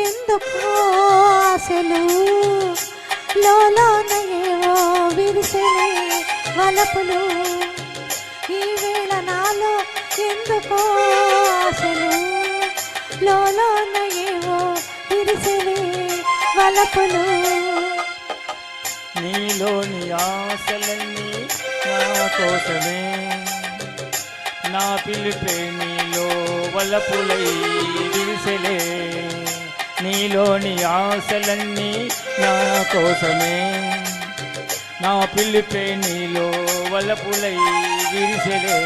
ఎందుకో ఆశలు లోలోన ఏవో విరిసెలే వలపులు. ఈ వేళ నాలో ఎందుకో ఆశలు లోలోన ఏవో విరిసెలే వలపులు. నీలోని ఆశలన్నీ నా కోసమే, నా పిలిపే నీలో వలపులై విరిసెలే. నీలోని ఆశలన్నీ నా కోసమే, నా పిలిపే నీలో వలపులై విరిసెలే.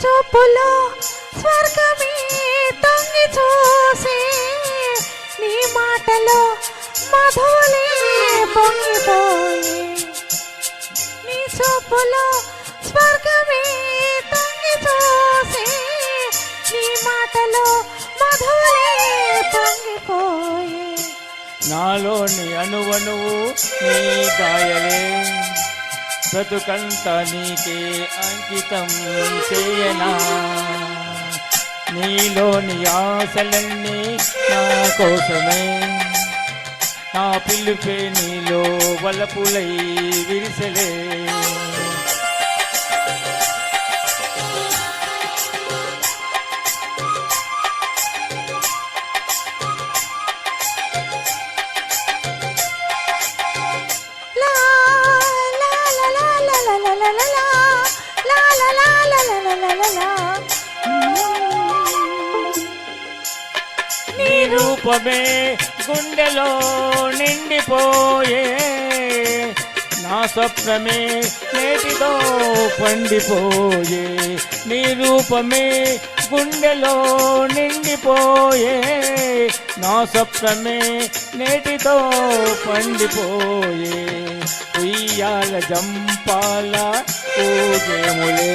చూపులో స్వర్గమే తొంగి చూసి, నీ మాటలో మధులే పొంగిపోయి. నీ చూపులో స్వర్గమే తొంగి చూసి, నీ మాటలో మధులే పొంగిపోయి. నాలోని అణువణువు నీ గాయలే, బ్రతుకంతా నీకే అంకితం చేయనా. నీలోని ఆశలన్నీ నా కోసమే, నా పిలుపే నీలో వలపులై విరిసెలే. నీ రూపమే గుండెలో నిండిపోయే, నా స్వప్నమే నేటితో పండిపోయే. నీ రూపమే గుండెలో నిండిపోయే, నా స్వప్నమే నేటితో పండిపోయే. ఉయ్యాల జంపాల ఊగేములే,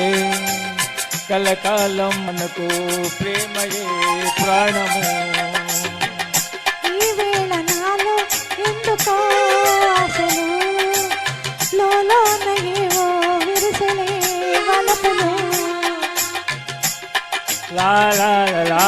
కలకాలం మనకు ప్రేమయే ప్రాణము. ఈ వేళ నాలో ఎందుకో ఆశలు లోలోన ఏవో విరిసెలే వలపులు. లా లా లా